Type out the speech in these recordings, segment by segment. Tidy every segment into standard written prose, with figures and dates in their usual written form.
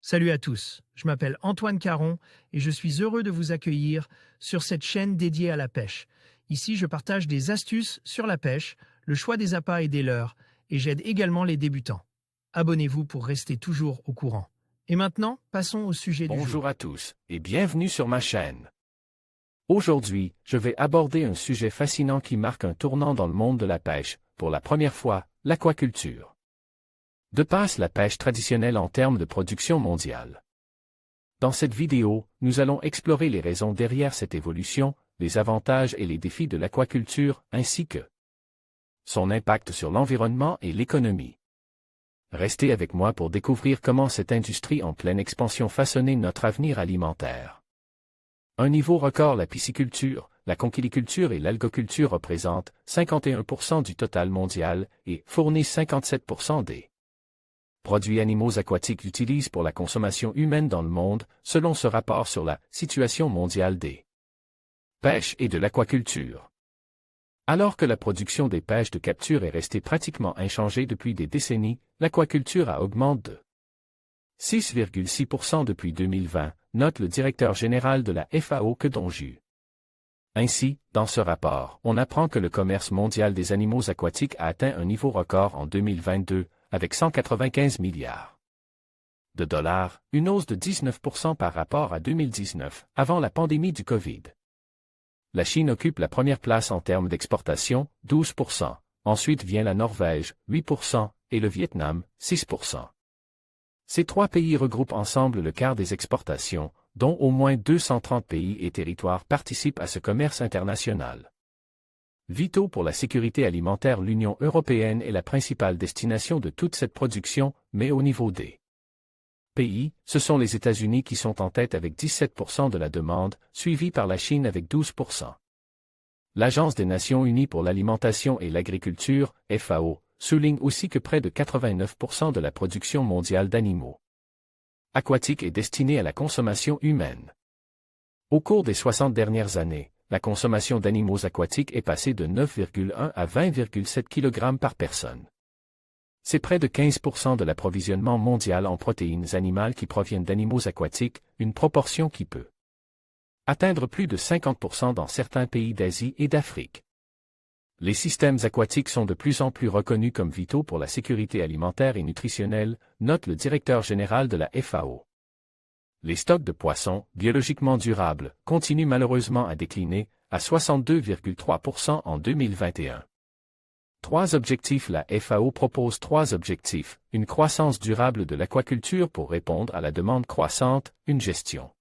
Salut à tous, je m'appelle Antoine Caron et je suis heureux de vous accueillir sur cette chaîne dédiée à la pêche. Ici, je partage des astuces sur la pêche, le choix des appâts et des leurres, et j'aide également les débutants. Abonnez-vous pour rester toujours au courant. Et maintenant, passons au sujet du jour. Bonjour à tous et bienvenue sur ma chaîne. Aujourd'hui, je vais aborder un sujet fascinant qui marque un tournant dans le monde de la pêche, pour la première fois, l'aquaculture. Dépasse la pêche traditionnelle en termes de production mondiale. Dans cette vidéo, nous allons explorer les raisons derrière cette évolution, les avantages et les défis de l'aquaculture, ainsi que son impact sur l'environnement et l'économie. Restez avec moi pour découvrir comment cette industrie en pleine expansion façonnait notre avenir alimentaire. Un niveau record: la pisciculture, la conchiliculture et l'algoculture représentent 51% du total mondial et fournissent 57% des produits animaux aquatiques utilisés pour la consommation humaine dans le monde, selon ce rapport sur la situation mondiale des pêches et de l'aquaculture. Alors que la production des pêches de capture est restée pratiquement inchangée depuis des décennies, l'aquaculture a augmenté de 6,6% depuis 2020, note le directeur général de la FAO Kedong Ju. Ainsi, dans ce rapport, on apprend que le commerce mondial des animaux aquatiques a atteint un niveau record en 2022, avec 195 milliards de dollars, une hausse de 19% par rapport à 2019, avant la pandémie du Covid. La Chine occupe la première place en termes d'exportation, 12%. Ensuite vient la Norvège, 8%, et le Vietnam, 6%. Ces trois pays regroupent ensemble le quart des exportations, dont au moins 230 pays et territoires participent à ce commerce international. Vitaux pour la sécurité alimentaire, l'Union européenne est la principale destination de toute cette production, mais au niveau des pays, ce sont les États-Unis qui sont en tête avec 17% de la demande, suivi par la Chine avec 12%. L'Agence des Nations Unies pour l'alimentation et l'agriculture, FAO, souligne aussi que près de 89% de la production mondiale d'animaux aquatiques est destinée à la consommation humaine. Au cours des 60 dernières années, la consommation d'animaux aquatiques est passée de 9,1 à 20,7 kg par personne. C'est près de 15% de l'approvisionnement mondial en protéines animales qui proviennent d'animaux aquatiques, une proportion qui peut atteindre plus de 50% dans certains pays d'Asie et d'Afrique. Les systèmes aquatiques sont de plus en plus reconnus comme vitaux pour la sécurité alimentaire et nutritionnelle, note le directeur général de la FAO. Les stocks de poissons, biologiquement durables, continuent malheureusement à décliner, à 62,3% en 2021. Trois objectifs: la FAO propose 3 objectifs: une croissance durable de l'aquaculture pour répondre à la demande croissante, une gestion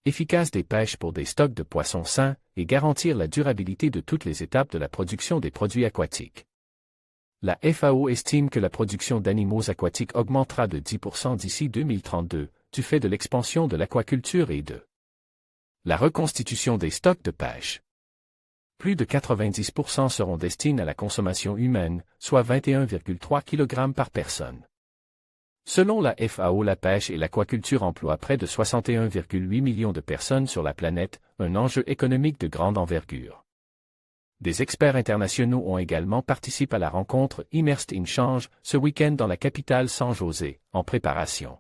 efficace des pêches pour des stocks de poissons sains, et garantir la durabilité de toutes les étapes de la production des produits aquatiques. La FAO estime que la production d'animaux aquatiques augmentera de 10% d'ici 2032, du fait de l'expansion de l'aquaculture et de la reconstitution des stocks de pêche. Plus de 90% seront destinés à la consommation humaine, soit 21,3 kg par personne. Selon la FAO, la pêche et l'aquaculture emploient près de 61,8 millions de personnes sur la planète, un enjeu économique de grande envergure. Des experts internationaux ont également participé à la rencontre Immersed in Change ce week-end dans la capitale San José, en préparation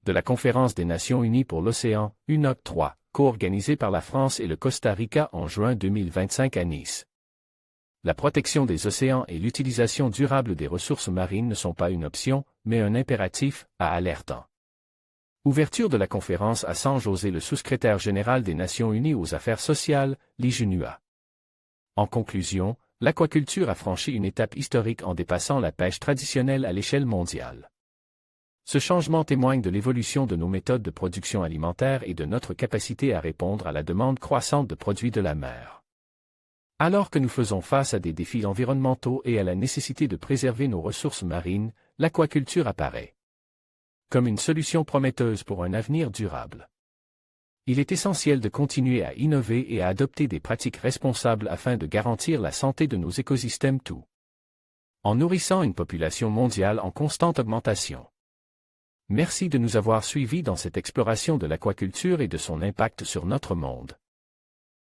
de la Conférence des Nations Unies pour l'Océan, UNOC 3, co-organisée par la France et le Costa Rica en juin 2025 à Nice. La protection des océans et l'utilisation durable des ressources marines ne sont pas une option, mais un impératif, a alertant. Ouverture de la conférence à San José, le sous-secrétaire général des Nations Unies aux Affaires sociales, Lee Junhua. En conclusion, l'aquaculture a franchi une étape historique en dépassant la pêche traditionnelle à l'échelle mondiale. Ce changement témoigne de l'évolution de nos méthodes de production alimentaire et de notre capacité à répondre à la demande croissante de produits de la mer. Alors que nous faisons face à des défis environnementaux et à la nécessité de préserver nos ressources marines, l'aquaculture apparaît comme une solution prometteuse pour un avenir durable. Il est essentiel de continuer à innover et à adopter des pratiques responsables afin de garantir la santé de nos écosystèmes tout en nourrissant une population mondiale en constante augmentation. Merci de nous avoir suivis dans cette exploration de l'aquaculture et de son impact sur notre monde.